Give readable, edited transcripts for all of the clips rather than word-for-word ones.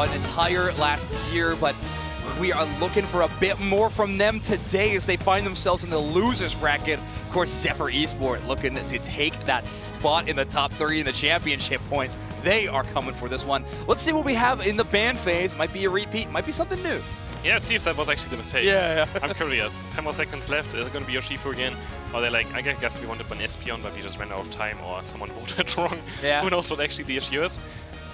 an entire last year, but we are looking for a bit more from them today as they find themselves in the losers bracket. Of course, Zepyhr Esport looking to take that spot in the top 3 in the championship points. They are coming for this one. Let's see what we have in the ban phase. Might be a repeat, might be something new. Yeah, let's see if that was actually the mistake. Yeah. I'm curious. 10 more seconds left. Is it going to be Yoshifu again? Or they're like, I guess we wanted an Espion, but we just ran out of time, or someone voted wrong. Yeah. Who knows what actually the issue is?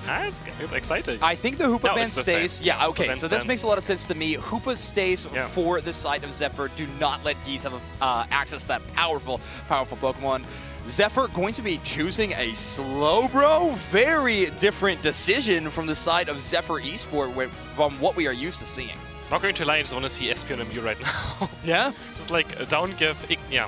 It's exciting. I think the Hoopa ban stays. Same. Yeah, okay, so this stands. makes a lot of sense to me. Hoopa stays Yeah. for the side of Zephyr. Do not let Geese have access to that powerful Pokemon. Zephyr going to be choosing a Slowbro. Very different decision from the side of Zepyr Esport from what we are used to seeing. Not going to lie, I just want to see Espion and Mew right now. Yeah? Just like down give, yeah.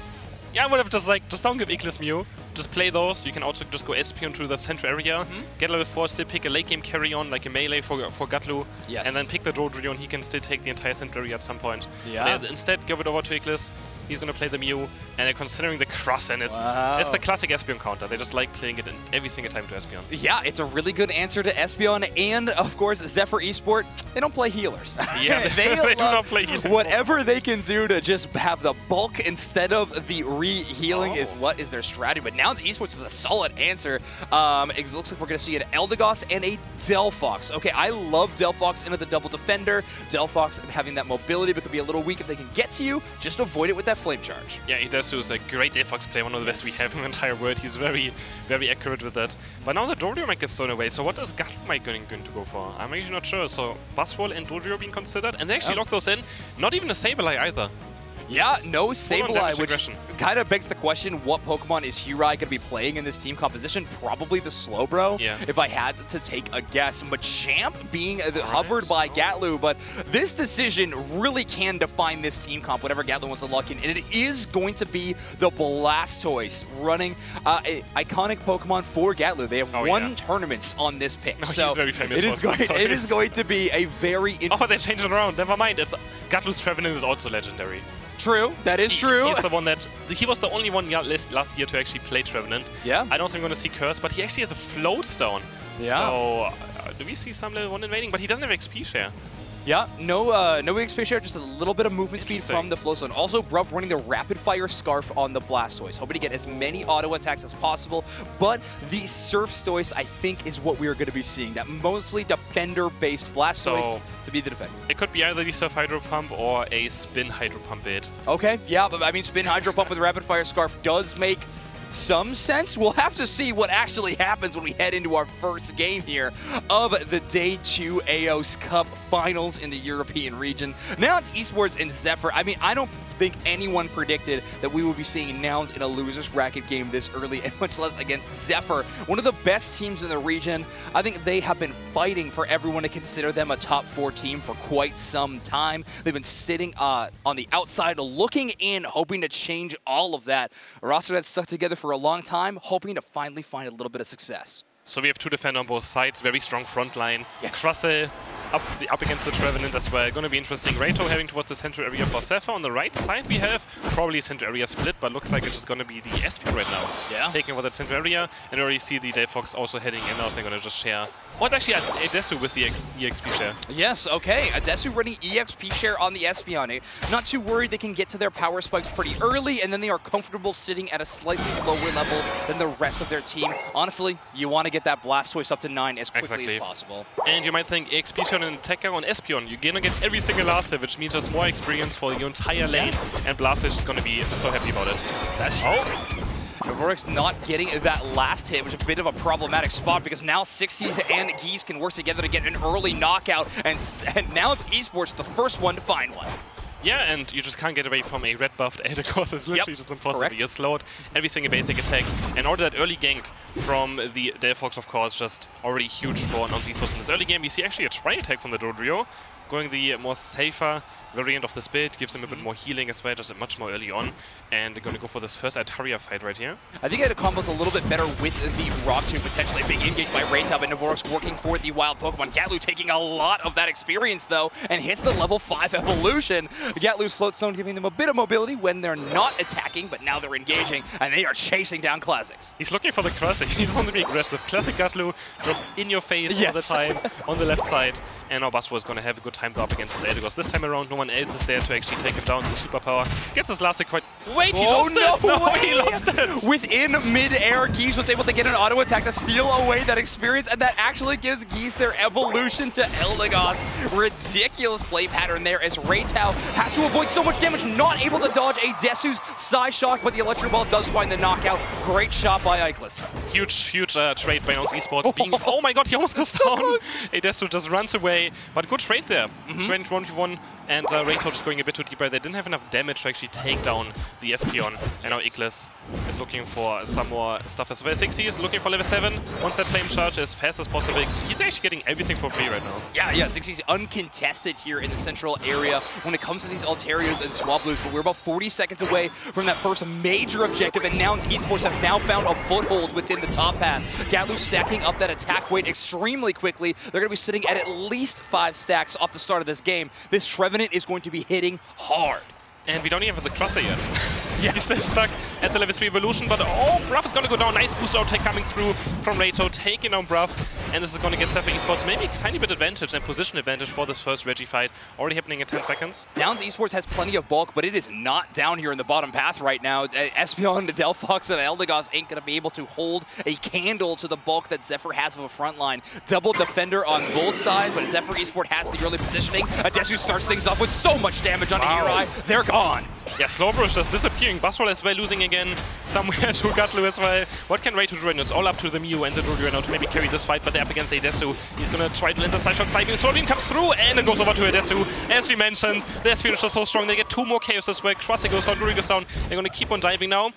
Yeah, I would have just down give Ignis Mew. Just play those. You can also just go Espion to the central area, get level 4, still pick a late game carry on, like a melee for Gatlu, Yes. and then pick the Dodrio, and he can still take the entire central area at some point. Yeah. But instead, give it over to Ignis. He's going to play the Mew, and they're considering the cross, and it's the classic Espion counter. They just like playing it in every single time to Espion. Yeah, it's a really good answer to Espion, and of course, Zephyr Esport, they don't play healers. Yeah, they do not play healers. Whatever they can do to just have the bulk instead of the re-healing is what is their strategy. But Nouns Esports with a solid answer. It looks like we're going to see an Eldegoss and a Delphox. Okay, I love Delphox into the double defender. Delphox having that mobility, but could be a little weak if they can get to you. Just avoid it with that flame charge. Yeah, Idesu is a great Delphox player, one of the best we have in the entire world. He's very, very accurate with that. But now the Dodrio might get thrown away, so what is Gatmite going to go for? I'm actually not sure. So Buzzwole and Dodrio being considered, and they actually lock those in. Not even a Sableye either. Yeah, no Sableye, which aggression. kind of begs the question, what Pokemon is Hurai going to be playing in this team composition? Probably the Slowbro, if I had to take a guess. Machamp being hovered by Gatlu, but this decision really can define this team comp, whatever Gatlu wants to lock in, and it is going to be the Blastoise running an iconic Pokemon for Gatlu. They have won tournaments on this pick, so he's very famous it is going to be a very Oh, they changed it around. Never mind. It's Gatlu's Trevenant is also legendary. True, that is true. He's the one that he was the only one last year to actually play Trevenant. Yeah. I don't think we're going to see Curse, but he actually has a Float Stone. Yeah. So do we see some level 1 invading? But he doesn't have XP share. Yeah, no XP share, just a little bit of movement speed from the Flow Zone. Also, Bruv running the Rapid Fire Scarf on the Blastoise, hoping to get as many auto attacks as possible. But the Surfstoise, I think, is what we are going to be seeing. That mostly defender-based Blastoise to be the defender. It could be either the Surf Hydro Pump or a Spin Hydro Pump bid. Okay, yeah, but I mean, Spin Hydro Pump with Rapid Fire Scarf does make some sense. We'll have to see what actually happens when we head into our first game here of the Day 2 Aeos Cup Finals in the European region. Nouns Esports and Zephyr. I mean, I don't think anyone predicted that we would be seeing Nouns in a losers bracket game this early, and much less against Zephyr, one of the best teams in the region. I think they have been fighting for everyone to consider them a top 4 team for quite some time. They've been sitting on the outside looking in, hoping to change all of that. A roster that's stuck together for a long time, hoping to finally find a little bit of success. So we have 2 defenders on both sides, very strong front line. Yes. Crossel up against the Trevenant as well. Going to be interesting. Raito heading towards the central area for Zephyr. On the right side we have probably central area split, but looks like it's just going to be the SP right now. Yeah. Taking over that central area, and already see the Delphox also heading in. Now they're going to just share. Oh, it's actually Adesu with the EXP share. Yes, okay. Adesu running EXP share on the Espion. Not too worried they can get to their power spikes pretty early, and then they are comfortable sitting at a slightly lower level than the rest of their team. Honestly, you want to get that Blastoise up to 9 as quickly as possible. And you might think EXP share and attacker on Espion, you're going to get every single last hit, which means there's more experience for your entire lane, and Blastoise is going to be so happy about it. That's Vortex not getting that last hit, which is a bit of a problematic spot because now 60s and Geese can work together to get an early knockout, and now it's Esports the first one to find one. Yeah, and you just can't get away from a red buffed Aeos. It's literally just impossible. Correct. You're slowed every single basic attack. And order that early gank from the Delphox, of course, just already huge for Nouns Esports in this early game. We see actually a try attack from the Dodrio. going the more safer variant of this build, gives him a bit more healing as well, just much more early on. And they're going to go for this first Altaria fight right here. I think it combos a little bit better with the Rock Tomb, potentially being engaged by Raytab, and Navorok's working for the wild Pokemon. Gatlu taking a lot of that experience, though, and hits the level 5 evolution. Gatlu's Float Stone giving them a bit of mobility when they're not attacking, but now they're engaging, and they are chasing down Classics. He's looking for the Classic. He's on to be aggressive. Classic Gatlu just in your face all the time on the left side. And now Basro is going to have a good time up against his Eldegoss. This time around, no one else is there to actually take him down to superpower. Gets his last quite. Wait, he lost it! No, he lost it! Within mid-air, Geese was able to get an auto attack to steal away that experience, and that actually gives Geese their evolution to Eldegoss. Ridiculous play pattern there as Raytao has to avoid so much damage, not able to dodge a Desu's Psy Shock, but the Electro Ball does find the knockout. Great shot by Eichless. Huge trade by Nouns Esports. Oh my god, he almost goes down! A Desu just runs away, but good trade there. Straight 1v1. And Raytao just going a bit too deeper. They didn't have enough damage to actually take down the Espeon. And now Eichless is looking for some more stuff as well. 60 is looking for level 7. Wants that flame charge as fast as possible. He's actually getting everything for free right now. Yeah, 60's uncontested here in the central area when it comes to these Altarios and Swablues. But we're about 40 seconds away from that first major objective. And Nouns Esports have now found a foothold within the top path. Gatlu stacking up that attack weight extremely quickly. They're going to be sitting at least 5 stacks off the start of this game. This Trevenant is going to be hitting hard. And we don't even have the Crusher yet. He's still stuck at the level 3 evolution, but oh, Bruff is going to go down. Nice boost outtake coming through from Raytao, taking down Bruff. And this is going to get Zepyhr Esport maybe a tiny bit advantage and position advantage for this first Reggie fight. Already happening in 10 seconds. Nouns Esports has plenty of bulk, but it is not down here in the bottom path right now. Espeon, Delphox, and Eldegoss ain't going to be able to hold a candle to the bulk that Zephyr has of a front line. Double defender on both sides, but Zephyr Esport has the early positioning. Desu starts things off with so much damage on the Uri. They're gone. Yeah, Slowbrush just disappearing. Basrol as well losing again somewhere to Gatlu as well. What can Raytao do right now? It's all up to the Mew and the Druid right now to maybe carry this fight, but they're up against a Desu. He's going to try to land the Psyshock. Slowbeam comes through and it goes over to a Desu. As we mentioned, their Spirit is so strong. They get 2 more Chaos as well. Crossing goes down, Druid goes down. They're going to keep on diving now.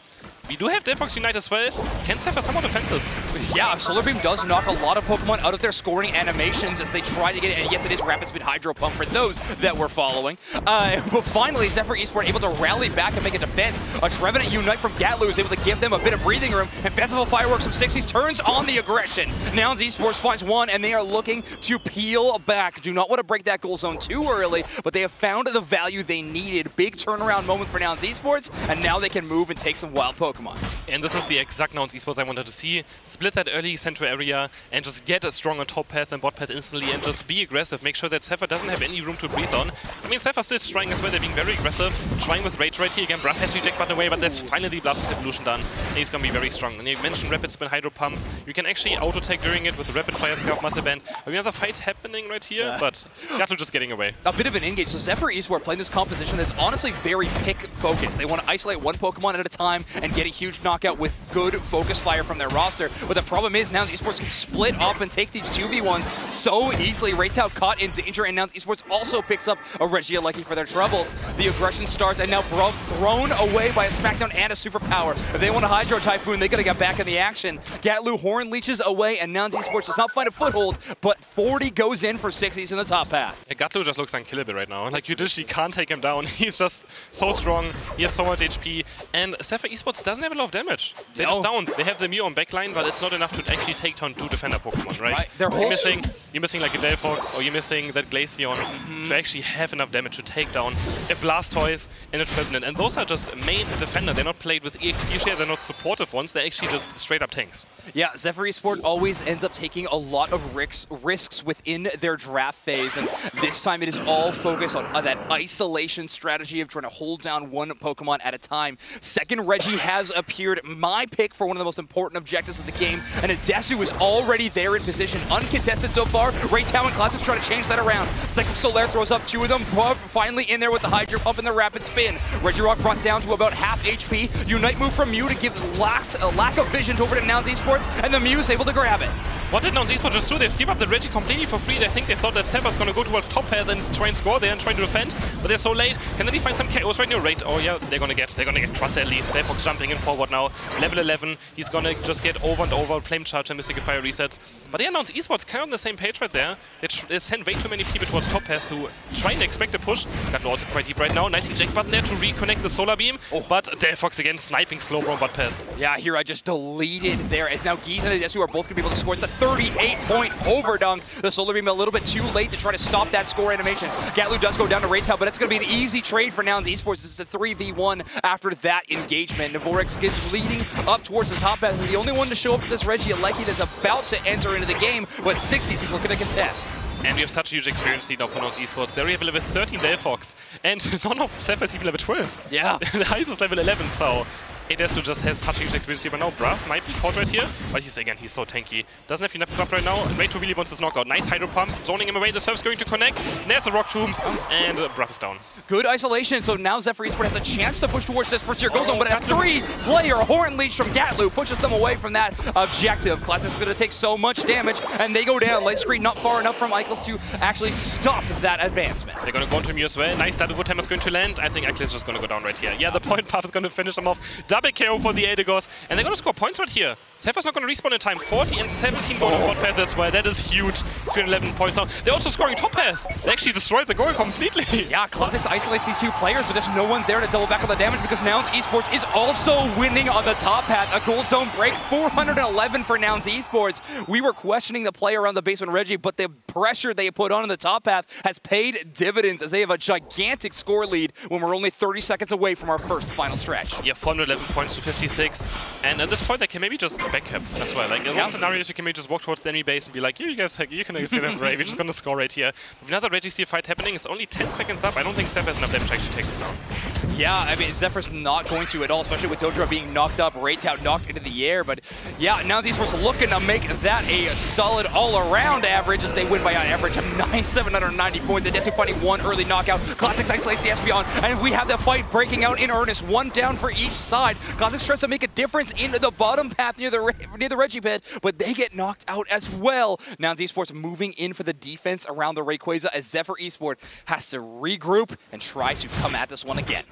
We do have Delphox Unite as well. Can Zephyr somewhat defend this? Yeah, Solar Beam does knock a lot of Pokemon out of their scoring animations as they try to get it. And yes, it is Rapid Speed Hydro Pump for those that were following. But finally, Zephyr Esport able to rally back and make a defense. A Trevenant Unite from Gatlu is able to give them a bit of breathing room. And Festival Fireworks from 60s turns on the aggression. Nouns Esports finds one, and they are looking to peel back. Do not want to break that goal zone too early, but they have found the value they needed. Big turnaround moment for Nouns Esports, and now they can move and take some wild Pokemon. And this is the exact Nouns Esports I wanted to see. Split that early central area and just get a stronger top path and bot path instantly and just be aggressive. Make sure that Zephyr doesn't have any room to breathe on. I mean, Zephyr's still trying as well. They're being very aggressive. Trying with Rage right here again. Bruff has to eject button away, but that's finally Blastoise evolution done. And he's going to be very strong. And you mentioned Rapid Spin Hydro Pump. You can actually auto-take during it with the Rapid Fire Scarf Muscle Band. We have a fight happening right here, but Gatlu just getting away. A bit of an engage. So Zephyr Esport playing this composition that's honestly very pick-focused. They want to isolate one Pokemon at a time and get a huge knockout with good focus fire from their roster. But the problem is Nouns Esports can split off and take these 2v1s so easily. Raytao caught in danger, and Nouns Esports also picks up a Regieleki for their troubles. The aggression starts, and now Bruv thrown away by a Smackdown and a Superpower. If they want a Hydro Typhoon, they gotta get back in the action. Gatlu Horn leeches away, and Nouns Esports does not find a foothold, but 40 goes in for 60s in the top path. Yeah, Gatlu just looks unkillable right now. Like, you literally can't take him down. He's just so strong. He has so much HP, and Zephyr Esports doesn't have a lot of damage. They're just down. They have the Mew on backline, but it's not enough to actually take down 2 defender Pokemon, right? You're missing like a Delphox, or you're missing that Glaceon to actually have enough damage to take down a Blastoise and a Trevenant. And those are just main defender. They're not played with EXP share, they're not supportive ones, they're actually just straight up tanks. Yeah, Zephyr Esport always ends up taking a lot of risks within their draft phase, and this time it is all focused on that isolation strategy of trying to hold down one Pokemon at a time. Second Reggie has appeared, my pick for one of the most important objectives of the game, and a Desu is already there in position, uncontested so far. Raytao and Classic try to change that around. Second Solaire throws up 2 of them, finally in there with the Hydro Pump and the Rapid Spin. Regirock brought down to about half HP. Unite move from Mew to give lack of vision over to Nouns Esports, and the Mew is able to grab it. What did Nouns Esports just do? They skip up the Reggie completely for free. They thought that Zephyr is going to go towards top path and try and score there and try to defend, but they're so late. Can they find some chaos right now? Oh yeah, they're gonna get Trust at least. Fox jumping in forward now. Level 11. He's gonna just get over and over flame charge and Mystical Fire resets. But yeah, Nouns Esports kind of on the same page right there. They send way too many people towards top path to try and expect a push. Got also quite deep right now. Nice eject button there to reconnect the solar beam. But Fox again sniping slow from bot path. Yeah, here I just deleted there as now Geese and Desu are both gonna be able to score. It's a 38-point overdunk. The solar beam a little bit too late to try to stop that score animation. Gatlu does go down to Raytown, but it's going to be an easy trade for Nouns Esports. This is a 3v1 after that engagement. Navorex is leading up towards the top path. The only one to show up for this Reggie Alecki that's about to enter into the game, but 60s he's looking to contest. And we have such a huge experience lead now for Nouns Esports. There we have level 13 Fox, and none of Zephyr is even level 12. Yeah. The highest is level 11, so Aeos just has such a huge experience here. But now Bruff might be caught right here, but he's so tanky. Doesn't have enough up right now. Rayto really wants this knockout. Nice Hydro Pump, zoning him away. The serve's going to connect. There's the Rock Tomb, and Bruff is down. Good isolation, so now Zepyr Esport has a chance to push towards this first-tier goal zone, but a 3-player Horn Leech from Gatlu pushes them away from that objective. Classic's going to take so much damage, and they go down. Light screen not far enough from Eichel's to actually stop that advancement. They're going to go into Mew as well. Nice double wood hammer is going to land. I think Eichel's just going to go down right here. Yeah, the point puff is going to finish them off. Double KO for the Aeos, and they're going to score points right here. Zephyr's not going to respawn in time. 40 and 17 going to bot path as well. That is huge. 311 points now. They're also scoring top path. They actually destroyed the goal completely. Yeah, Classics isolates these two players, but there's no one there to double back on the damage because Nouns Esports is also winning on the top path. A goal zone break, 411 for Nouns Esports. We were questioning the play around the basement Reggie, but the pressure they put on in the top path has paid dividends as they have a gigantic score lead when we're only 30 seconds away from our first final stretch. Yeah, 411 points to 56. And at this point, they can maybe just backhand as well. Like in one scenarios, you can maybe just walk towards the enemy base and be like, you guys, you can get a Ray. We're just gonna score right here. With another Reggie Steel fight happening, it's only 10 seconds up. I don't think Zephyr has enough damage to actually take this down. Yeah, I mean, Zephyr's not going to at all, especially with Dodra being knocked up, Raytown knocked into the air. But yeah, Nouns Esports looking to make that a solid all-around average as they win by an average of 790 points. And Desu finding one early knockout. Classics isolates the Espeon, and we have the fight breaking out in earnest. One down for each side. Classics tries to make a difference in the bottom path near the Reggie pit, but they get knocked out as well. Nouns Esports moving in for the defense around the Rayquaza as Zephyr Esport has to regroup and try to come at this one again.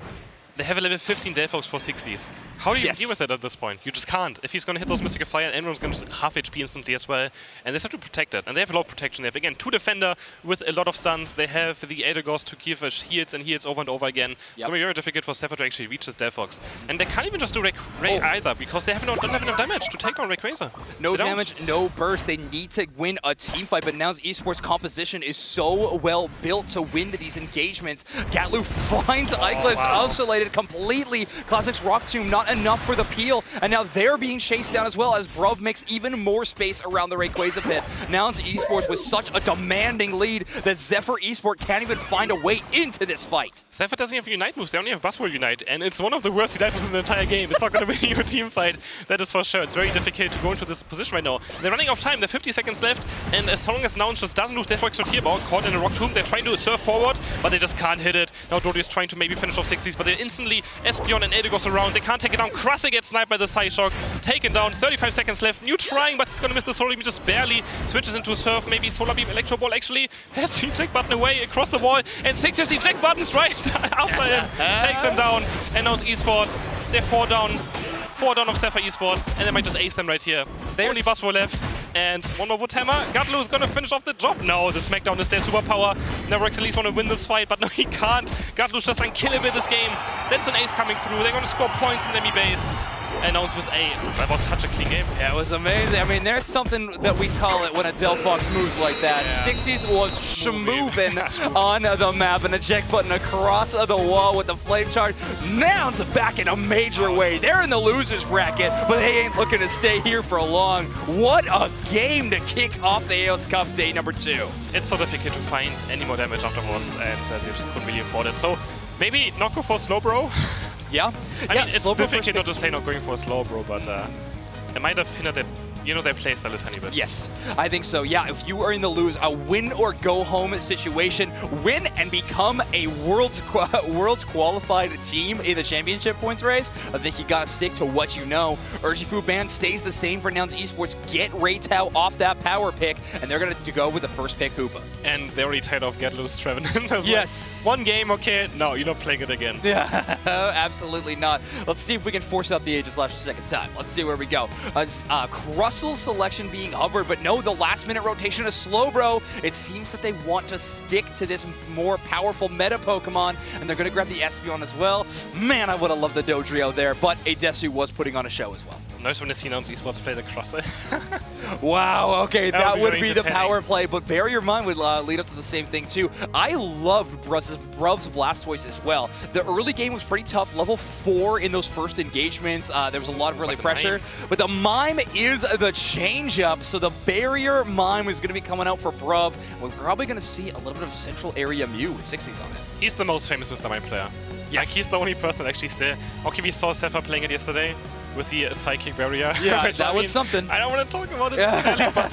They have a level 15 Delphox for 60s. How do you deal with it at this point? You just can't. If he's going to hit those Mystical Fire, everyone's going to half HP instantly as well. And they have to protect it. And they have a lot of protection. They have, again, 2 defender with a lot of stuns. They have the Aeos to give heals and heals over and over again. It's going to be very difficult for Zephyr to actually reach the Delphox. And they can't even just do Ray either, because they don't have enough damage to take on Rayquaza. No damage, no burst. They need to win a team fight, but Nouns Esports composition is so well built to win these engagements. Gatlu finds Eichel's isolated completely. Classics Rock Tomb not enough for the peel, and now they're being chased down as well as Bruv makes even more space around the Rayquaza pit. Nouns Esports with such a demanding lead that Zephyr Esport can't even find a way into this fight. Zephyr doesn't have Unite moves, they only have Buzzword Unite, and it's one of the worst Unite moves in the entire game. It's not going to win you a team fight, that is for sure. It's very difficult to go into this position right now. They're running out of time, they're 50 seconds left, and as long as Nouns just doesn't lose their extra tier ball, caught in a Rock Tomb, they're trying to surf forward, but they just can't hit it. Now Dory is trying to maybe finish off 60s, but they're instantly Espeon and Aeos around. They can't take it down. Krasik gets sniped by the Psyshock. Taken down. 35 seconds left. New trying, but he's going to miss the Solar Beam just barely. Switches into Surf. Maybe Solar Beam Electro Ball actually has the eject button away across the wall. And 6 has the eject buttons right after him. Takes him down. And now it's Esports. They're 4 down. 4 down of Zephyr Esports, and they might just ace them right here. Only Buzzword left, and one more Wood Hammer. Gatlu is gonna finish off the job. No, the Smackdown is their superpower. Navorex at least want to win this fight, but no, he can't. Gatlu's just unkillable this game. That's an ace coming through. They're gonna score points in the enemy base. And now it's with A. That was such a clean game. Yeah, it was amazing. I mean, there's something that we call it when a Delphox moves like that. Yeah. 60s was schmovin' on the map, and a eject button across the wall with the flame charge. Nouns back in a major way. They're in the losers bracket, but they ain't looking to stay here for long. What a game to kick off the Aeos Cup day number 2. It's so difficult to find any more damage afterwards, and they just couldn't really afford it. So maybe not go for slow, bro. Yeah. I mean, it's difficult not to say not going for a slow, bro, but it might have hindered their, their playstyle a tiny bit. Yes, I think so. Yeah, if you are in the a win or go home situation, win and become a world's qualified team in the championship points race, I think you gotta stick to what you know. Urshifu ban stays the same for Nouns Esports. get Raytao off that power pick, and they're going to go with the first pick Hoopa. And they're already tired of Get Loose Trevenant. Yes. Like, one game, okay, no, you're not playing it again. Yeah, absolutely not. Let's see if we can force out the Aegis Slash a second time. Let's see where we go. Crustl's selection being hovered, but no, the last-minute rotation is slow, bro. It seems that they want to stick to this more powerful meta Pokemon, and they're going to grab the Espeon as well. Man, I would have loved the Dodrio there, but Adesu was putting on a show as well. Nice when I see Nouns Esports play the Crustle. Wow, okay, that would be the entertaining. power play, but Barrier Mine would lead up to the same thing too. I loved Bruv's Blastoise as well. The early game was pretty tough, level 4 in those first engagements. There was a lot of early pressure, but the Mime is the change-up, so the Barrier Mime is going to be coming out for Bruv. We're probably going to see a little bit of Central Area Mew with 60s on it. He's the most famous Mr. Mime player. Yes. Like, he's the only person that actually still... Okay, we saw Zephyr playing it yesterday with the Psychic Barrier. Yeah, that was something. I don't want to talk about it, really, but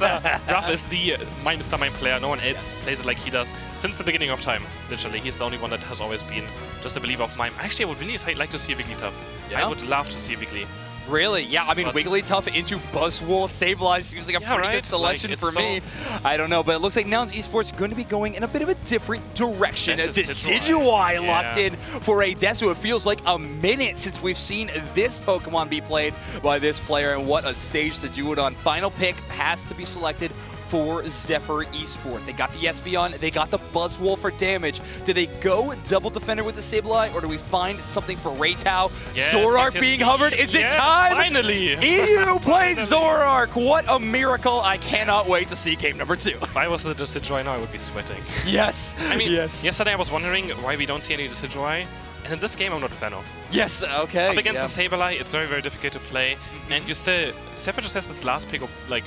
Bruv is the Mr. Mime player. No one else plays it like he does since the beginning of time, literally. He's the only one that has always been just a believer of Mime. Actually, I would really like to see a Wigglytuff. Yeah? I would love to see a Wiggly. Really? Yeah, I mean, Wigglytuff into Buzzwole, Sableye seems like a pretty good selection for me. I don't know, but it looks like Nouns Esports going to be going in a bit of a different direction. Decidueye locked in for Adesu. It feels like a minute since we've seen this Pokemon be played by this player, and what a stage to do it on. Final pick has to be selected for Zepyhr Esport. They got the Espeon, they got the Buzzwole for damage. Do they go double defender with the Sableye, or do we find something for Raytao? Yes, Zoroark being hovered, is it time? Finally! EU plays Zoroark, what a miracle. I cannot wait to see game number 2. If I was the Decidueye now, I would be sweating. Yes, I mean, yes. Yesterday I was wondering why we don't see any Decidueye. And in this game, I'm not a fan of. Yes, okay. Up against the Sableye, it's very, very difficult to play. And you still... Zephyr just has this last pick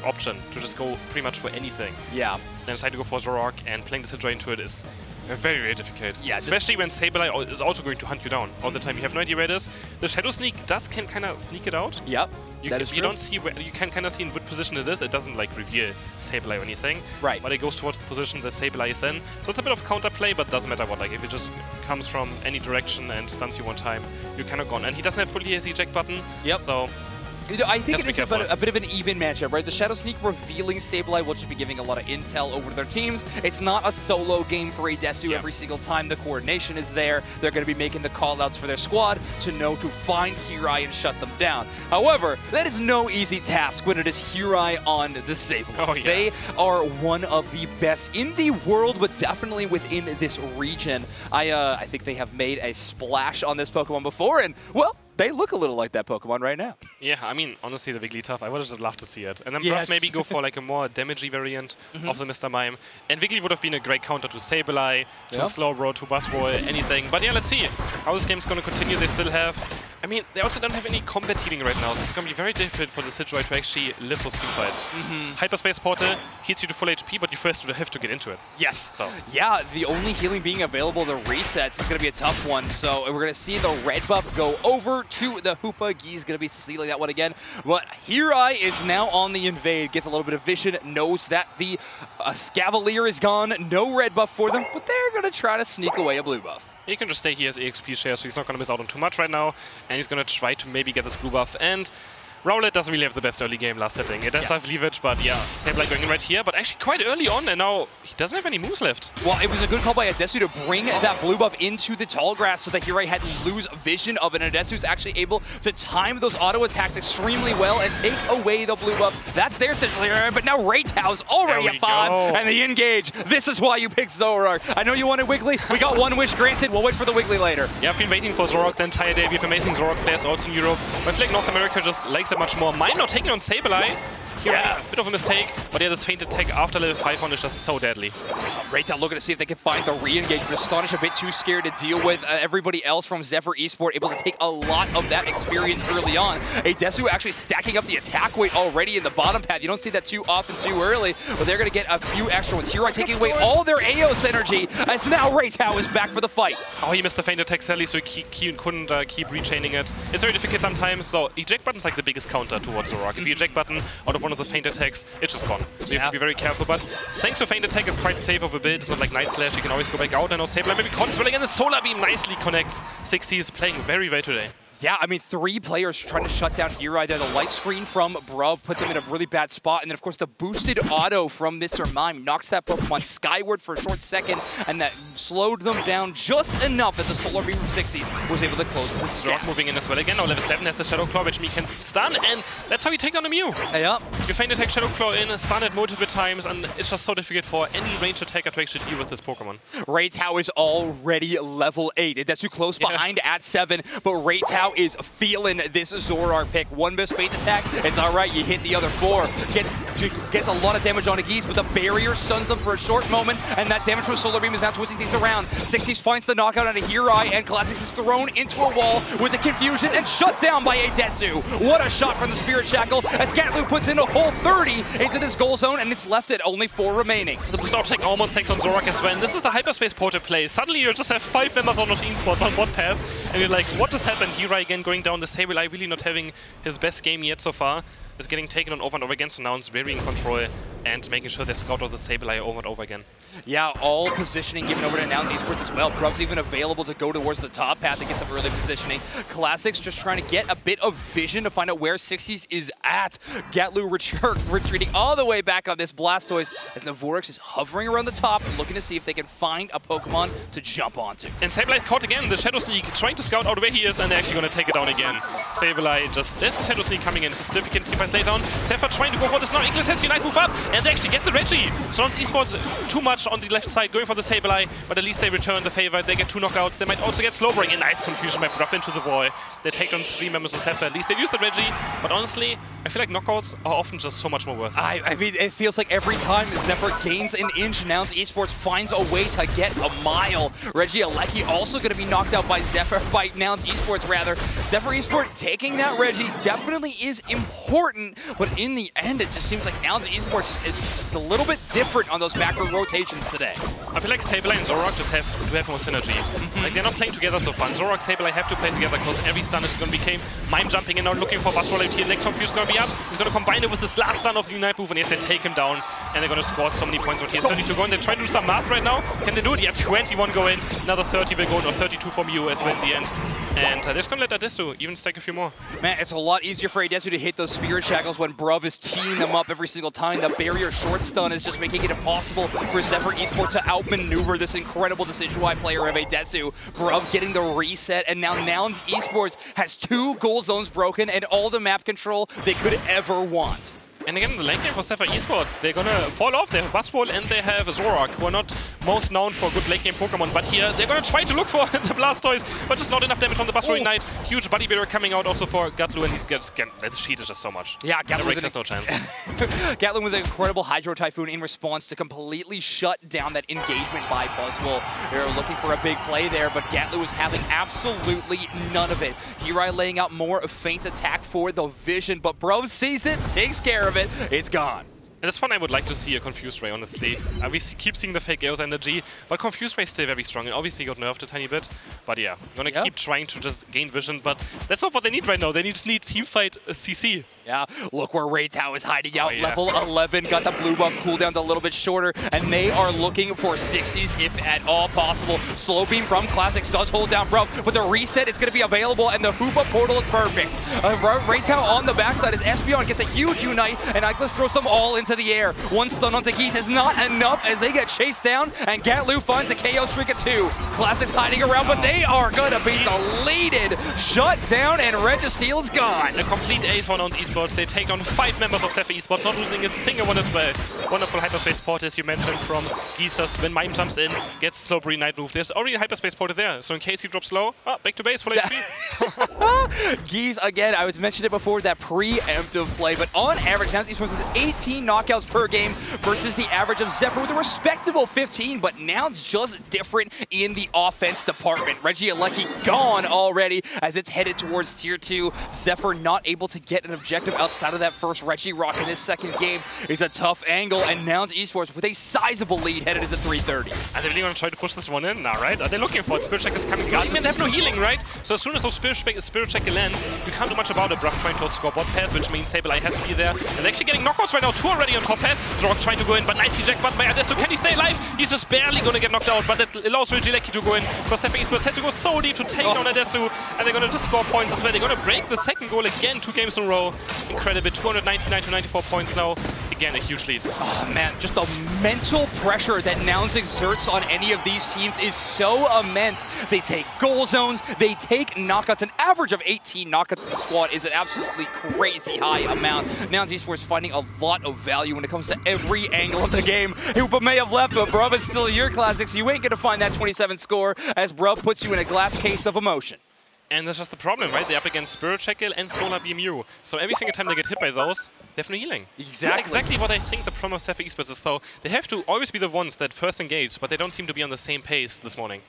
option to just go pretty much for anything. Yeah. Then decide to go for Zoroark, and playing Decidueye into it is very, very difficult. Yeah, especially when Sableye is also going to hunt you down all the time. You have no idea where it is. The Shadow Sneak can kind of sneak it out. Yep. You don't see where you can kind of see in what position it is. It doesn't like reveal Sableye or anything. Right. But it goes towards the position the Sableye is in. So it's a bit of counterplay, but doesn't matter what. Like if it just comes from any direction and stuns you one time, you're kind of gone. And he doesn't have fully his eject button. Yep. So I think it is a bit of an even matchup, right? The Shadow Sneak revealing Sableye will just be giving a lot of intel over their teams. It's not a solo game for Adesu every single time. The coordination is there. They're going to be making the call-outs for their squad to know to find Hirai and shut them down. However, that is no easy task when it is Hirai on the Sableye. Oh, yeah. They are one of the best in the world, but definitely within this region. I think they have made a splash on this Pokemon before, and, well, they look a little like that Pokemon right now. Yeah, I mean, honestly, the Wigglytuff, I would have just loved to see it. And then perhaps maybe go for like a more damagey variant of the Mr. Mime. And Wiggly would have been a great counter to Sableye, to Slowbro, to Buzzwole, anything. But yeah, let's see how this game's going to continue. They still have... I mean, they also don't have any combat healing right now, so it's going to be very difficult for the Decidueye to actually live those team fights. Hyperspace Portal heals you to full HP, but you first have to get into it. Yes. So. Yeah, the only healing being available to resets is going to be a tough one. So we're going to see the red buff go over to the Hoopa. Gee's going to be sealing that one again. But Hirai is now on the invade, gets a little bit of vision, knows that the Scavalier is gone. No red buff for them, but they're going to try to sneak away a blue buff. He can just stay here as EXP share, so he's not going to miss out on too much right now. And he's going to try to maybe get this blue buff. And Rowlet doesn't really have the best early game last setting. It does have Leavage, but yeah, Sableye going in right here, but actually quite early on, and now he doesn't have any moves left. Well, it was a good call by Adesu to bring that blue buff into the tall grass so that Hirai had to lose vision of it, and Adesu's actually able to time those auto attacks extremely well and take away the blue buff. That's their Central Area, but now Raytao's already at 5, and the engage. This is why you picked Zoroark. I know you wanted Wiggly. We got one wish granted. We'll wait for the Wiggly later. Yeah, I've been waiting for Zoroark the entire day. We have amazing Zoroark players also in Europe. But I feel like North America just likes it much more. Mine not taking on Sableye. Here, a bit of a mistake, but yeah, this feint attack after level 5 on is just so deadly. Raytao looking to see if they can find the re-engage, but Astonish a bit too scared to deal with everybody else from Zepyhr Esport, able to take a lot of that experience early on. Adesu actually stacking up the attack weight already in the bottom path. You don't see that too often too early, but they're going to get a few extra ones. Hirai taking away all their Aeos energy, as now Raytao is back for the fight. Oh, he missed the feint attack, sadly, so he couldn't keep rechaining it. It's very difficult sometimes, so eject button's like the biggest counter towards Zoroark. If you eject button out of one of the feint attacks, it's just gone. So you have to be very careful, but thanks to feint attack is quite safe of a build. It's not like Night Slash, you can always go back out. I know Sableye maybe Con Swelling, and the Solar Beam nicely connects. 60 is playing very well today. Yeah, I mean, 3 players trying to shut down Hero there. The light screen from Bruv put them in a really bad spot. And then, of course, the boosted auto from Mr. Mime knocks that Pokemon skyward for a short second, and that slowed them down just enough that the Solar Beam from 60s was able to close the Rock moving in as well again. Now level 7 has the Shadow Claw, which means can stun, and that's how you take down a Mew. Yeah. You feign attack Shadow Claw in, stun it multiple times, and it's just so difficult for any ranged attacker to actually deal with this Pokemon. Reitao is already level 8. That's too close behind at 7, but Reitao is feeling this Zoroark pick. One missed Fate attack, it's alright, you hit the other 4. Gets a lot of damage on a Geese, but the barrier stuns them for a short moment, and that damage from Solar Beam is now twisting things around. 60s finds the knockout on a Hirai, and Classics is thrown into a wall with the confusion and shut down by Aetetsu. What a shot from the Spirit Shackle, as Gatlu puts in a whole 30 into this goal zone, and it's left at only 4 remaining. The boost attack almost takes on Zoroark as well, and this is the Hyperspace Portal play. Suddenly you just have 5 members on Nouns Esports on one path, and you're like, what just happened? Hirai again going down the Sableye, really not having his best game yet so far. Is getting taken on over and over again, so now it's very in control and making sure they scout out the Sableye over and over again. Yeah, all positioning given over to Nouns Esports as well. Bruv's even available to go towards the top path to get some early positioning. Classics just trying to get a bit of vision to find out where 60s is at. Gatlu retreating all the way back on this Blastoise as Navorex is hovering around the top, looking to see if they can find a Pokemon to jump onto. And Sableye caught again, the Shadow Sneak, trying to scout out where he is, and they're actually going to take it down again. Sableye just, there's the Shadow Sneak coming in, it's a significant keep by down. Zephyr trying to go for this now. Ignis has Unite move up, and they actually get the Reggie. So Nouns Esports too much on the left side, going for the Sableye, but at least they return the favor. They get 2 knockouts. They might also get Slowbring. A nice confusion by Bruff into the wall. They take on 3 members of Zephyr. At least they've used the Reggie, but honestly, I feel like knockouts are often just so much more worth it. I mean, it feels like every time Zephyr gains an inch, Nouns Esports finds a way to get a mile. Reggie Alecki also going to be knocked out by Nouns Esports rather. Zephyr Esport taking that Reggie definitely is important, but in the end, it just seems like Nouns Esports is a little bit different on those macro rotations today. I feel like Sableye and Zoroark just have to have more synergy. Like, they're not playing together so fun. Zoroark, Sableye have to play together because every stun is going to be Mime jumping in now, looking for Buzz Roll here. Next Confuse is going to be up. He's going to combine it with this last stun of the Unite move, and yes, they take him down, and they're going to score so many points out here. 32 going. They're trying to do some math right now. Can they do it? Yeah, 21 go in. Another 30 will go in, or 32 from you as well in the end. And they're just going to let Adesu even stack a few more. Man, it's a lot easier for Adesu to hit those Spirit Shackles when Bruv is teeing them up every single time. The barrier short stun is just making it impossible for Zephyr Esport to outmaneuver this incredible Decision Y player of Adesu. Bruv getting the reset, and now Nouns Esports has 2 goal zones broken and all the map control they could ever want. And again, the lane game for Zephyr Esports, they're gonna fall off. They have Buzzwole and they have Zoroark, who are not most known for good late game Pokemon. But here, they're gonna try to look for the Blastoise, but just not enough damage on the Buzzwole Ignite. Huge body barrier coming out also for Gatlu, and he's that sheet is just so much. Yeah, Gatlu has no chance. Gatlu with an incredible Hydro Typhoon in response to completely shut down that engagement by Buzzwole. They're looking for a big play there, but Gatlu is having absolutely none of it. Hirai laying out more of Feint attack for the vision, but Bro sees it, takes care of it, it's gone. And that's one I would like to see a Confused Ray, honestly. We keep seeing the fake Aeos energy, but Confused Ray is still very strong, and obviously got nerfed a tiny bit. But yeah, gonna keep trying to just gain vision, but that's not what they need right now. They just need Teamfight CC. Yeah, look where Reitao is hiding out. Level 11, got the blue buff cooldowns a little bit shorter, and they are looking for 60s if at all possible. Slow Beam from Classics does hold down Bro, but the reset is going to be available, and the Hoopa portal is perfect. Reitao on the backside as Espeon gets a huge Unite, and Ignis throws them all into the air. One stun onto Geese is not enough as they get chased down, and Gatlu finds a KO streak at 2. Classics hiding around, but they are going to be deleted. Shut down, and Registeel is gone. A complete ace for Nouns Esports. They take down 5 members of Zephyr Esport, not losing a single one as well. Wonderful Hyperspace Port, as you mentioned, from Geese. Just when Mime jumps in, gets Slowbring Night Move. There's already a Hyperspace Ported there, so in case he drops low, back to base for HP. Geese, again, I was mentioning it before, that preemptive play, but on average, Nouns Esports has 18 knockouts per game versus the average of Zephyr with a respectable 15, but Nouns just different in the offense department. Reggie Alecki gone already as it's headed towards Tier 2. Zephyr not able to get an objective outside of that first Reggie Rock in this second game is a tough angle, and Nouns Esports with a sizable lead headed into 330. Are they really going to try to push this one in now, right? Are they looking for it? Spirit Check is coming through. They have no healing, right? So as soon as those Spirit Check lands, you can't do much about it. Bruff trying to outscore bot path, which means Sableye has to be there. And they're actually getting knockouts right now. 2 already already on top path. Zrock trying to go in, but nice eject button by Aeos. So can he stay alive? He's just barely going to get knocked out, but that allows Regieleki to go in. Because Zepyhr Esports had to go so deep to take down Aeos, and they're going to just score points as well. They're going to break the second goal again, 2 games in a row. Incredible, 299 to 94 points now. Again, a huge lead. Oh man, just the mental pressure that Nouns exerts on any of these teams is so immense. They take goal zones, they take knockouts. An average of 18 knockouts in the squad is an absolutely crazy high amount. Nouns Esports finding a lot of value when it comes to every angle of the game. Hoopa may have left, but Brub is still your classics. You ain't gonna find that 27 score as Brub puts you in a glass case of emotion. And that's just the problem, right? They're up against Spirit Shackle and Solar BMU. So every single time they get hit by those, they have no healing. Exactly. Exactly what I think the problem of Zepyhr Esports is, though. They have to always be the ones that first engage, but they don't seem to be on the same pace this morning.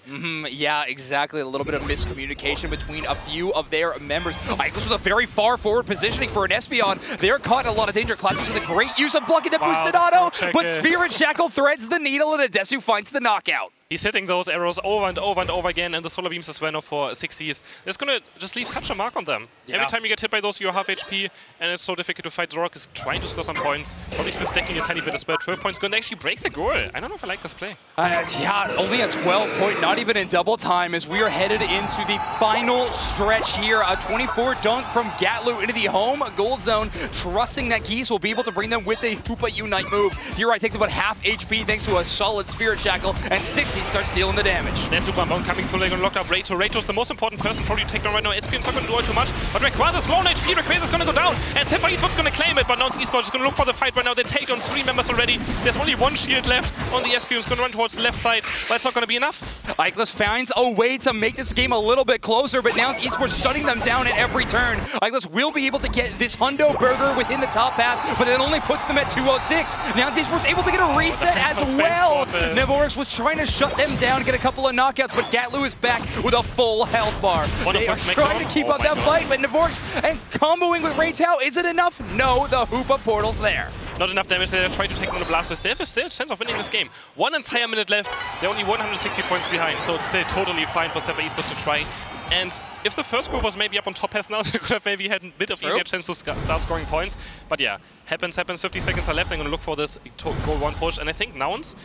Yeah, exactly. A little bit of miscommunication between a few of their members. Aeos with a very far forward positioning for an Espeon. They're caught in a lot of danger. Classics with a great use of blocking the boosted auto, but Spirit Shackle threads the needle and Aeos finds the knockout. He's hitting those arrows over and over and over again, and the solar beams as well now for 60s. It's going to just leave such a mark on them. Yeah. Every time you get hit by those, you're half HP, and it's so difficult to fight. Zrock is trying to score some points, probably still stacking a tiny bit as well. 12 points, going to actually break the goal. I don't know if I like this play. Yeah, only a 12-point, not even in double time, as we are headed into the final stretch here. A 24 dunk from Gatlu into the home goal zone, trusting that Geese will be able to bring them with a Hoopa Unite move. Here, takes about half HP thanks to a solid Spirit Shackle, and 60 starts dealing the damage. There's Super Bomb coming through. They're going to lock up Reito. Reito's the most important person probably to take down right now. Espion's not going to do all too much, but Rayquaza's low on HP. Rayquaza's going to go down, and Zepyhr Esports going to claim it, but Nouns Esports is going to look for the fight right now. They take down 3 members already. There's only 1 shield left on the Espion. It's going to run towards the left side, but it's not going to be enough. Aeos finds a way to make this game a little bit closer, but Nouns Esports shutting them down at every turn. Aeos will be able to get this Hundo Burger within the top path, but it only puts them at 206. Nouns Esports able to get a reset as well. Nevorix was trying to shut them down, get a couple of knockouts, but Gatlu is back with a full health bar. They are trying to keep up that fight, but Nevorix and comboing with Reitao, is it enough? No, the Hoopa portal's there. Not enough damage there. Try to take on the Blasters. They have still a chance of winning this game. 1 entire minute left. They're only 160 points behind, so it's still totally fine for Zepyhr Esports to try. And if the first group was maybe up on top path now, they could have maybe had a bit of easier chance to start scoring points. But yeah, happens. 50 seconds are left. They're going to look for this goal 1 push. And I think Nouns,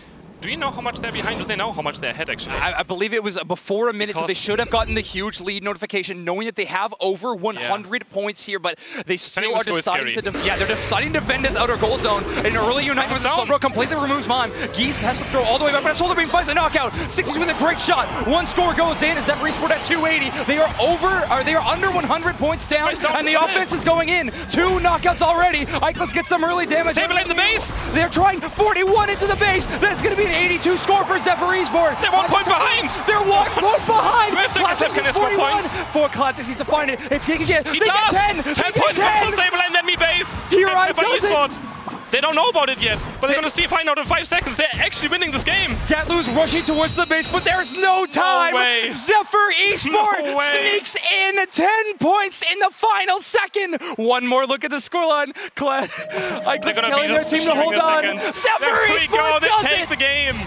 do you know how much they're behind? Do they know how much they're ahead, actually? I believe it was before a minute, so they should have gotten the huge lead notification, knowing that they have over 100 points here, but they still are deciding to they're deciding to defend this outer goal zone. An early Unite with the Slowbro completely removes Mime. Geese has to throw all the way back, but a Solar Beam finds a knockout. 60's with a great shot. 1 score goes in as Zepyhr Esport at 280. They are under 100 points down, and the offense is going in. 2 knockouts already. Aeos gets some early damage. They in the base. They're trying 41 into the base. That's going to be an 82 score for Zepyhr Esport. They're 1 point behind. They're 1 point behind. Classics is 41. For Classics needs to find it. If he can get, he does. 10 points from Saberline, then me base. Here I does Esports. They don't know about it yet, but they're going to find out in 5 seconds. They're actually winning this game. Gatlu's rushing towards the base, but there's no time. No way. Zepyhr Esport sneaks in 10 points in the final second. One more look at the scoreline. Aeos telling their team to hold on. Zepyhr Esport does it. They take the game.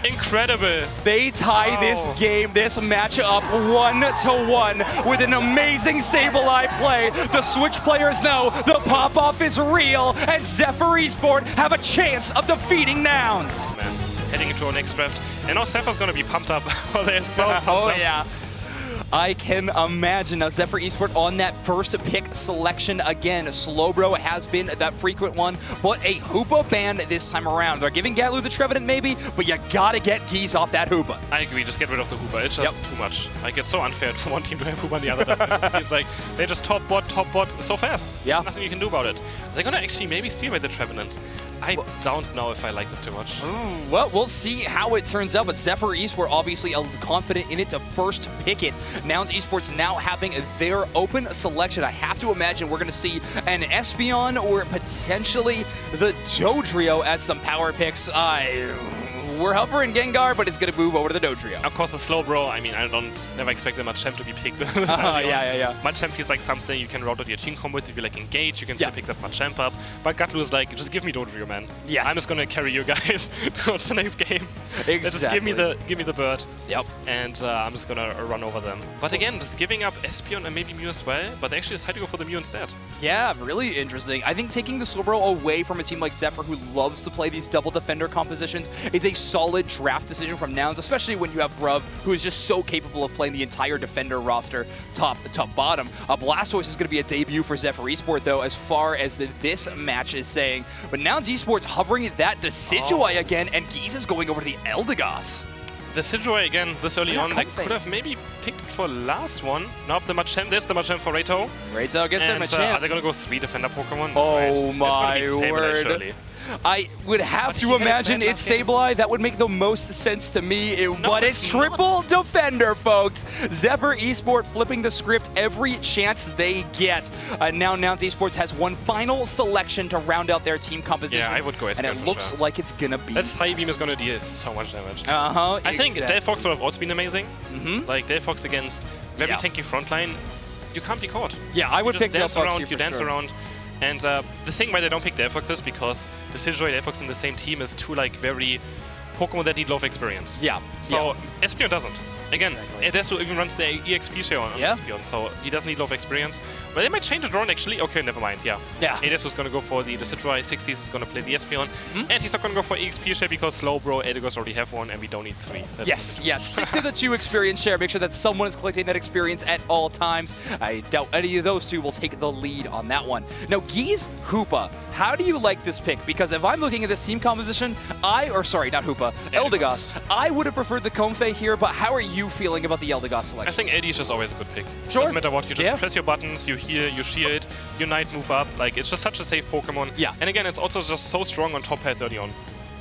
Incredible. They tie this game, this match up 1-1 with an amazing Sableye play. The Switch players know the pop-off is real, and Zepyhr Esport have a chance of defeating Nouns. Man, heading into our next draft. And now Zephyr's going to be pumped up. They're so pumped up. Yeah. I can imagine now Zepyhr Esport on that first pick selection again. Slowbro has been that frequent one, but a Hoopa ban this time around. They're giving Gatlu the Trevenant maybe, but you gotta get Geese off that Hoopa. I agree, just get rid of the Hoopa. It's just too much. Like, it's so unfair for one team to have Hoopa and the other doesn't. It's like, they just top bot so fast. Yeah. Nothing you can do about it. They're gonna actually maybe steal by the Trevenant. I don't know if I like this too much. Well, we'll see how it turns out, but Zepyr Esport obviously confident in it to first pick it. Nouns Esports now having their open selection. I have to imagine we're going to see an Espeon or potentially the Dodrio as some power picks. we're hovering Gengar, but it's going to move over to the Dodrio. Of course, the slow bro, I mean, I never expected Machamp to be picked. Yeah. Machamp feels like something you can route out your team combo with. If you like engage, you can still pick that Machamp up. But Gatlu is like, just give me Dodrio, man. Yes. I'm just going to carry you guys towards the next game. Exactly. Just give me the bird. Yep. And I'm just going to run over them. But again, just giving up Espeon and maybe Mew as well, but they actually decided to go for the Mew instead. Yeah, really interesting. I think taking the Slowbro away from a team like Zephyr, who loves to play these double defender compositions, is a solid draft decision from Nouns, especially when you have Bruv, who is just so capable of playing the entire defender roster top to bottom. Blastoise is going to be a debut for Zepyr Esport, though, as far as this match is saying. But Nouns Esports hovering that Decidueye again, and Geese is going over to the Eldegoss. The Decidueye again this early on, they could have maybe picked it for last one. Nope, the Machamp, there's the Machamp for Reito. Reito gets the Machamp. Are they going to go 3 defender Pokemon? Oh right. my Sableye, word. surely. I would have to imagine it's Sableye. That would make the most sense to me, but it's triple defender, folks. Zepyr Esport flipping the script every chance they get. Now Nouns Esports has one final selection to round out their team composition. Yeah, I would go Espeon. And it looks like it's going to be. That Psybeam is going to deal so much damage. I think Delphox would have also been amazing. Like Delphox against very tanky frontline, you can't be caught. Yeah, I would pick Delphox here for You dance around. And the thing why they don't pick Delphox is because the Decidueye and Delphox in the same team is two like very Pokemon that need low experience. Yeah. So Espeon doesn't. Again, Adesso even runs the EXP share on Espeon, so he doesn't need low experience. But they might change it around actually. Okay, never mind, yeah. Adesso is going to go for the Decidueye, 60s is going to play the Espeon, and he's not going to go for EXP share because Slowbro, Eldegoss already have one, and we don't need 3. Yes, stick to the 2 experience share. Make sure that someone is collecting that experience at all times. I doubt any of those 2 will take the lead on that one. Now, Geese, Hoopa, how do you like this pick? Because if I'm looking at this team composition, Eldegoss, I would have preferred the Comfey here, but how are you feeling about the Eldegoss selection? I think AD is just always a good pick. Sure. Doesn't matter what, you just press your buttons, you heal, you shield, you Night move up. Like, it's just such a safe Pokemon. Yeah. And again, it's also just so strong on top path early on.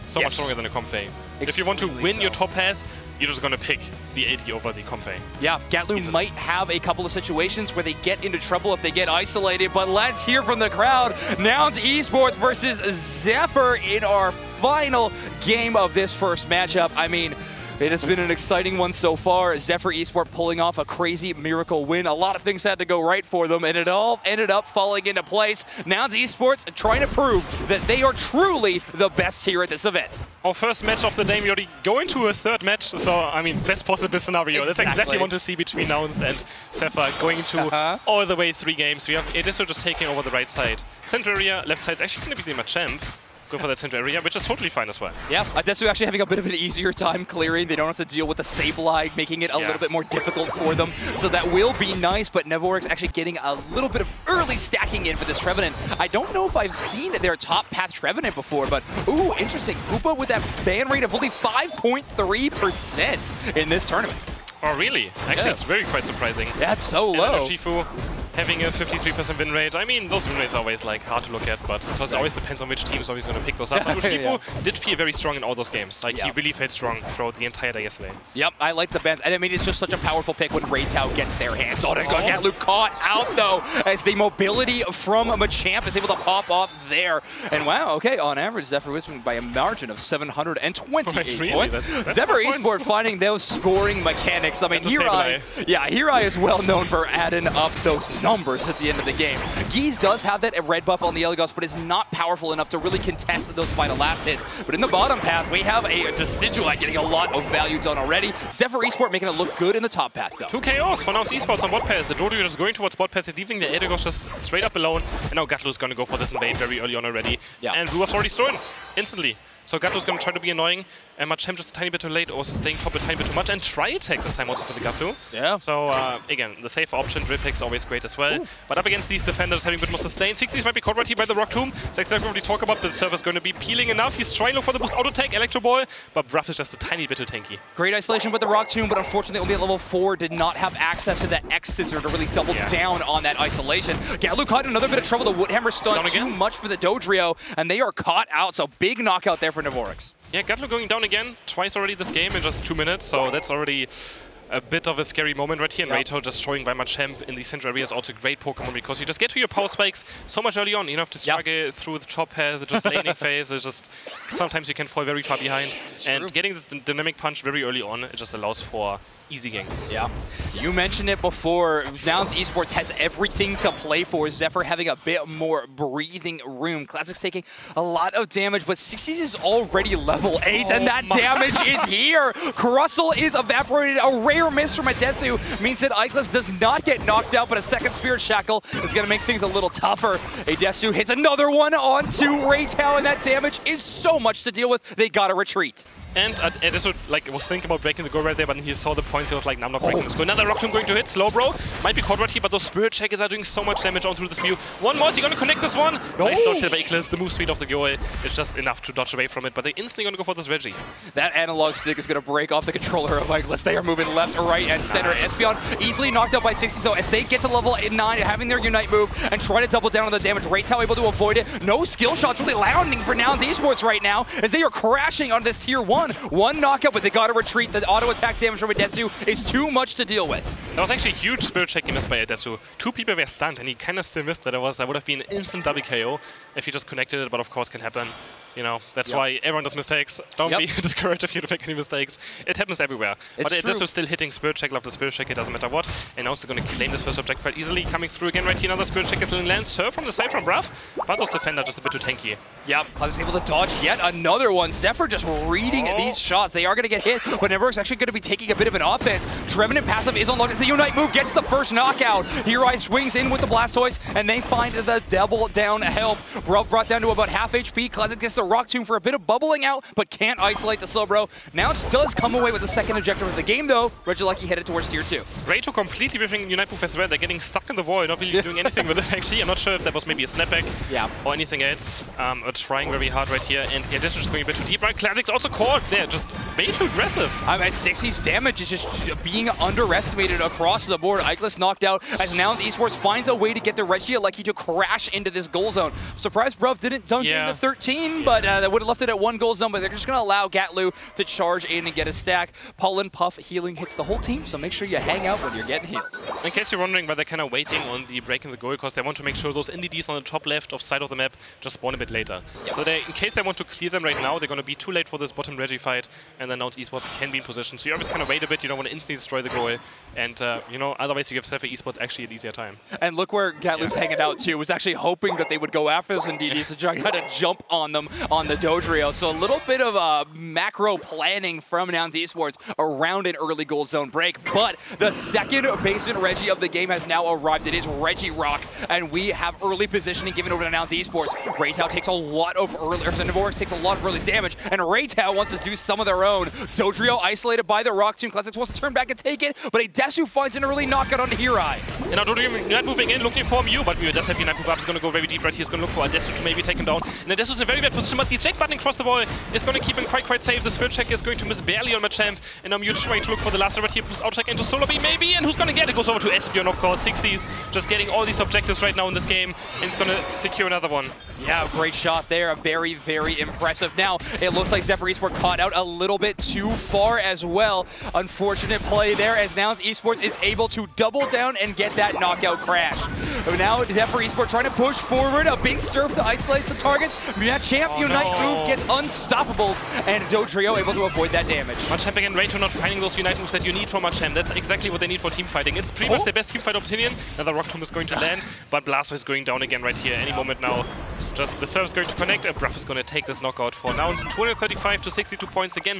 So much stronger than a Comfey. If you want to win your top path, you're just going to pick the AD over the Comfey. Yeah, Gatlu might have a couple of situations where they get into trouble if they get isolated, but let's hear from the crowd. Nouns Esports versus Zephyr in our final game of this first matchup. I mean, it has been an exciting one so far. Zepyr Esport pulling off a crazy miracle win. A lot of things had to go right for them, and it all ended up falling into place. Nouns Esports trying to prove that they are truly the best here at this event. Our first match of the day, we already go into a 3rd match, so, I mean, best possible scenario. That's exactly what we want to see between Nouns and Zephyr, going to all the way 3 games. We have Adesso just taking over the right side. Center area, left side is actually going to be the Machamp. Go for that center area, which is totally fine as well. Yeah, Adesso actually having a bit of an easier time clearing. They don't have to deal with the Sableye, making it a little bit more difficult for them. So that will be nice, but Nevorix actually getting a little bit of early stacking in for this Trevenant. I don't know if I've seen their top path Trevenant before, but ooh, interesting. Hoopa with that ban rate of only 5.3% in this tournament. Oh, really? Actually, it's very quite surprising. That's so low. Shifu having a 53% win rate. I mean, those win rates are always like hard to look at, but because it always depends on which team is always going to pick those up. But Shifu did feel very strong in all those games. Like, he really felt strong throughout the entire day yesterday. Yep, I like the bans. And I mean, it's just such a powerful pick when Reitao gets their hands on it. Gatlu caught out, though, as the mobility from Machamp is able to pop off there. And wow, okay, on average, Zephyr was winning by a margin of 728 points. Zephyr Esport finding those scoring mechanics. I mean, Hirai is well known for adding up those numbers at the end of the game. Geese does have that red buff on the Eldegoss, but is not powerful enough to really contest those final last hits. But in the bottom path, we have a Decidueye getting a lot of value done already. Zephyr Esport making it look good in the top path, though. 2 KOs for Nouns Esports on bot path. The Dodrio just going towards bot path, leaving the Eldegoss just straight up alone. And now Gatlu is going to go for this invade very early on already. And Blue was already stolen instantly. So Gatlu's going to try to be annoying, and Machamp just a tiny bit too late or staying top a tiny bit too much, and try attack this time also for the Gatlu. So again, the safer option, Drill Pick's always great as well. But up against these defenders having a bit more sustain, 60s might be caught right here by the Rock Tomb. That's exactly what we talk about. The server's going to be peeling enough. He's trying to look for the boost auto attack, Electro Ball, but Bruff is just a tiny bit too tanky. Great isolation with the Rock Tomb, but unfortunately only at level 4 did not have access to that X Scissor to really double down on that isolation. Gatlu caught in another bit of trouble. The Woodhammer stun too much for the Dodrio, and they are caught out. So big knockout there for Nevorix. Yeah, Gatlu going down again twice already this game in just 2 minutes, so that's already a bit of a scary moment right here, and Reito just showing why Machamp in the central area is also a great Pokemon, because you just get to your power spikes so much early on. You don't have to struggle through the chop path, just laning phase. It's just sometimes you can fall very far behind, and getting the dynamic punch very early on, it just allows for easy games. Yeah. You mentioned it before. Nouns Esports has everything to play for. Zephyr having a bit more breathing room. Classic's taking a lot of damage, but 60s is already level 8, and that damage is here. Crustle is evaporated. A rare miss from Adesu means that Ikelis does not get knocked out, but a second Spirit Shackle is going to make things a little tougher. Adesu hits another one onto Reito, and that damage is so much to deal with. They got to retreat. And Adesu was thinking about breaking the goal right there, but he saw the points. He was like, no, I'm not breaking this goal. Another Rock Tomb going to hit. Slowbro might be caught right here, but those Spirit Checkers are doing so much damage onto this Mew. One more. Is he going to connect this one? Nice dodge there by Ikelis. The move speed of the goal is just enough to dodge away from it, but they're instantly going to go for this Reggie. That analog stick is going to break off the controller of Ikelis. They are moving left, right, and center. Espeon easily knocked out by 60, so as they get to level 9, having their Unite move and try to double down on the damage, Reito able to avoid it. No skill shots really landing for Nouns Esports right now, as they are crashing on this tier 1. One knockout, but they got to retreat. The auto attack damage from Adesu is too much to deal with. That was actually a huge Spirit Check miss by Adesu. 2 people were stunned, and he kind of still missed that. I would have been an instant double KO if he just connected it, but of course can happen. You know, that's why everyone does mistakes. Don't be discouraged if you don't make any mistakes. It happens everywhere. But Adesu still hitting Spirit Check, love the Spirit Check, it doesn't matter what. And now he's going to claim this first object quite easily. Coming through again right here, another Spirit Check is in land. Surf from the side from Bruff, but those defender just a bit too tanky. Yep, Classic's able to dodge yet another one. Zephyr just reading these shots. They are going to get hit, but Network's actually going to be taking a bit of an offense. Trevenant passive is unlocked as the Unite move gets the first knockout. Hirai swings in with the Blastoise, and they find the double down help. Bruff brought down to about half HP. Classic gets the Rock Tomb for a bit of bubbling out, but can't isolate the Slowbro. Nouns does come away with the second objective of the game, though. Regieleki headed towards tier 2. Reito completely ripping Unite move as well. They're getting stuck in the void, not really doing anything with it, actually. I'm not sure if that was maybe a snapback or anything else. Trying very hard right here, and this is just going a bit too deep. Right, Classic's also caught. They're just way too aggressive. I mean, 60's damage is just being underestimated across the board. Ikelis knocked out as Nouns Esports finds a way to get the Regieleki to crash into this goal zone. Surprised Bruff didn't dunk into 13, but that would have left it at 1 goal zone, but they're just going to allow Gatlu to charge in and get a stack. Pollen Puff healing hits the whole team, so make sure you hang out when you're getting healed. In case you're wondering why they're kind of waiting on the break in the goal, because they want to make sure those NDDs on the top left of side of the map just spawn a bit later. So in case they want to clear them right now, they're going to be too late for this bottom Reggie fight, and then Nouns Esports can be in position. So you always kind of wait a bit, you don't want to instantly destroy the goal, and you know, otherwise you give Zephyr Esports actually an easier time. And look where Gatlu's hanging out too, was actually hoping that they would go after those NDDs to try to jump on them on the Dodrio. So a little bit of macro planning from Nouns Esports around an early goal zone break, but the second basement Reggie of the game has now arrived. It is Reggie Rock, and we have early positioning given over to Nouns Esports. Reito takes a lot of early, or Nouns takes a lot of early damage, and Reito wants to do some of their own. Dodrio isolated by the Rock Tomb. Classics wants to turn back and take it, but Adesu finds an early knockout onto Hirai. And now Dodrio not moving in, looking for Mew, but Mew does have Unite move up. He's going to go very deep right here. He's going to look for Adesu to maybe take him down. And Adesu's in a very bad position, but the eject button across the wall is going to keep him quite safe. The Spirit Check is going to miss barely on Machamp, and now Mew trying to look for the last right here. Boost out check into Solo Beam maybe, and who's going to get it? Goes over to Espeon, of course. 60s just getting all these objectives right now in this game, and he's going to secure another one. Yeah, great shot there. Very, very impressive. Now, it looks like Zephyr Esport caught out a little bit too far as well. Unfortunate play there as Nouns Esports is able to double down and get that knockout crash. Now, Zephyr Esport trying to push forward. A big surf to isolate some targets. Machamp Unite move gets unstoppable, and Dodrio able to avoid that damage. Machamp again, Reito not finding those Unite moves that you need from Machamp. That's exactly what they need for team fighting. It's pretty much their best team fight opinion. Another Rock Tomb is going to land, but Blasto is going down again right here any moment now. Just the serve is going to connect, and Bruff is going to take this knockout for Nouns. 235 to 62 points again.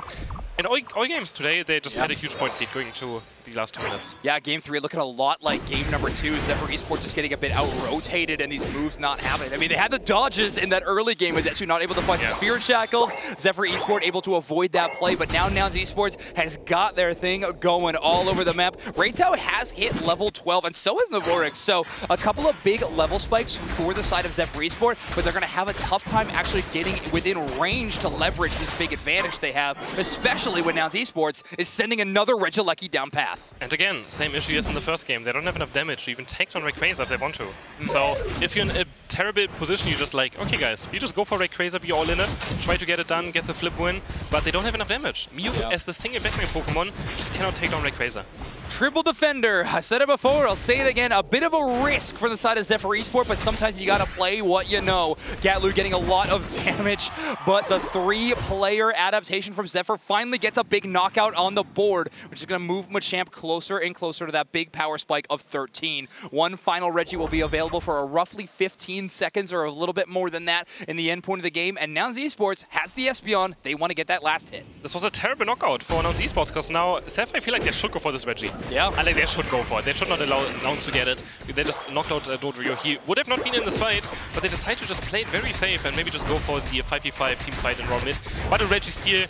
In all games today, they just had a huge point lead going to the last 2 minutes. Yeah, game 3 looking a lot like game number 2. Zephyr Esport just getting a bit out-rotated and these moves not happening. I mean, they had the dodges in that early game with Adesu not able to find the Spirit Shackles. Zephyr Esport able to avoid that play, but now Nouns Esports has got their thing going all over the map. Reito has hit level 12, and so has Nouns. So a couple of big level spikes for the side of Zephyr Esport, but they're going to have a tough time actually getting within range to leverage this big advantage they have, especially when Nouns Esports is sending another Regieleki down path. And again, same issue as in the first game. They don't have enough damage to even take down Rayquaza if they want to. So if you're in a terrible position. You're just like, okay guys, you just go for Rayquaza, be all in it, try to get it done, get the flip win, but they don't have enough damage. Mew, as the single backline Pokemon, just cannot take down Rayquaza. Triple defender. I said it before, I'll say it again. A bit of a risk for the side of Zepyhr Esport, but sometimes you gotta play what you know. Gatlu getting a lot of damage, but the 3-player adaptation from Zephyr finally gets a big knockout on the board, which is gonna move Machamp closer and closer to that big power spike of 13. One final Reggie will be available for a roughly 15 seconds or a little bit more than that in the end point of the game, and Nouns Esports has the Espeon. They want to get that last hit. This was a terrible knockout for Nouns Esports, because now Zephyr, I feel like they should go for this Reggie. Yeah. I like they should go for it. They should not allow Nouns to get it. They just knocked out Dodrio. He would have not been in this fight, but they decided to just play it very safe and maybe just go for the 5v5 team fight in raw mid. But a Reggie steal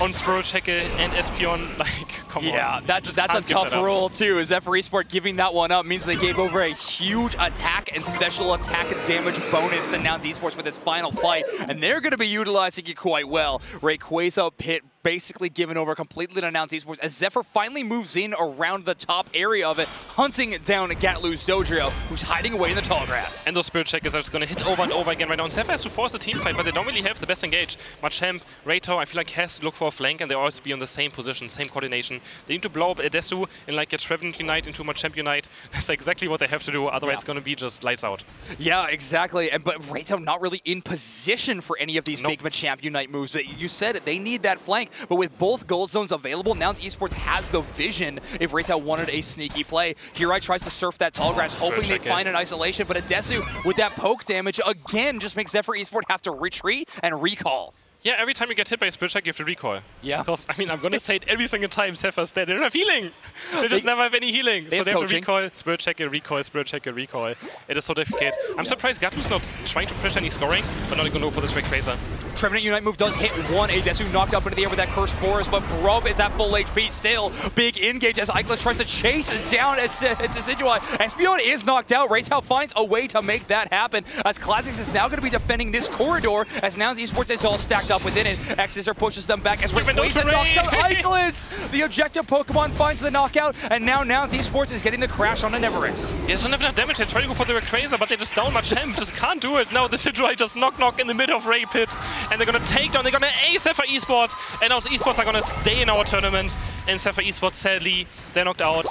on Sproul Checker and Espeon, like, come on. Yeah, that's a tough roll too. Zepyhr Esport giving that one up means they gave over a huge attack and special attack damage bonus to Nouns Esports with its final fight, and they're going to be utilizing it quite well. Rayquaza Pit basically given over completely to Nouns Esports as Zephyr finally moves in around the top area of it, hunting down Gatlu's Dodrio, who's hiding away in the tall grass. And those Spirit Checkers are just going to hit over and over again right now. And Zephyr has to force the team fight, but they don't really have the best engage. Machamp, Rayto, I feel like has to look for a flank, and they always be on the same position, same coordination. They need to blow up Desu and like get Trevenant Unite into Machamp Unite. That's exactly what they have to do, otherwise it's going to be just lights out. Yeah, exactly. But Rayto not really in position for any of these big Machamp Unite moves. But you said it, they need that flank. But with both gold zones available, Nouns Esports has the vision if Rayto wanted a sneaky play. Hirai tries to surf that tall grass, hoping they find an isolation, but Desu with that poke damage again just makes Zephyr Esport have to retreat and recall. Yeah, every time you get hit by a Spirit Check, you have to recoil. Yeah. Because, I mean, I'm going to say it every single time Zephyr's dead. They don't have healing. They just never have any healing. So they have to recoil, Spirit Check, recoil, Spirit Check, recoil. It is so difficult. I'm surprised Gatlu's not trying to pressure any scoring, but not going to go for this Rayquaza. Trevenant Unite move does hit one. Desu knocked up into the air with that Cursed Forest, but Grub is at full HP still. Big engage as Ikelis tries to chase it down as Decidueye. Espeon is knocked out. Rayto finds a way to make that happen as Classics is now going to be defending this corridor as Nouns Esports is all stacked up within it. X-Scissor pushes them back as Rayquaza knocks out Ikelis. The objective Pokemon finds the knockout, and now Nouns Esports is getting the crash on the Neverix. He doesn't have enough damage. They try to go for the Rayquaza, but they just down Machamp. Just can't do it. Now the Decidueye just knock in the middle of Ray Pit, and they're going to take down, they're going to ace Zephyr Esports, and Nouns Esports are going to stay in our tournament, and Zephyr Esports, sadly, they're knocked out.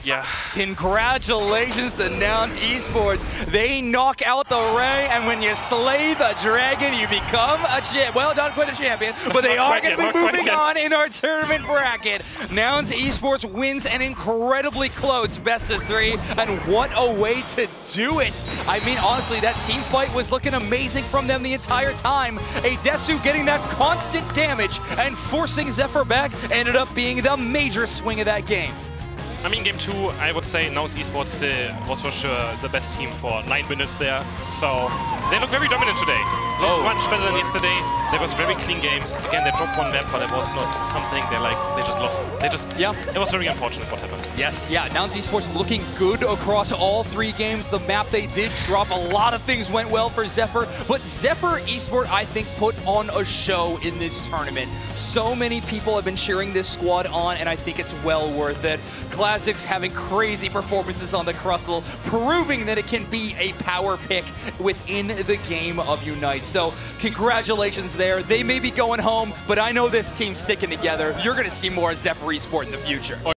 Yeah. Congratulations to Nouns Esports. They knock out the Ray, and when you slay the dragon, you become a champ. Well, not quite a champion, but they are going to be moving on in our tournament bracket. Nouns Esports wins an incredibly close best-of-3, and what a way to do it. I mean, honestly, that team fight was looking amazing from them the entire time. Desu getting that constant damage and forcing Zephyr back ended up being the major swing of that game. I mean, game 2, I would say Nouns Esports was for sure the best team for 9 minutes there. So they look very dominant today. Look much better than yesterday. There was very clean games. Again, they dropped one map, but it was not something they just lost. It was very unfortunate what happened. Yes, yeah, Nouns Esports looking good across all 3 games. The map they did drop, a lot of things went well for Zephyr, but Zephyr Esport, I think, put on a show in this tournament. So many people have been cheering this squad on, and I think it's well worth it. Classics having crazy performances on the Crustle, proving that it can be a power pick within the game of Unite. So congratulations there. They may be going home, but I know this team's sticking together. You're going to see more Zephyr Esport in the future.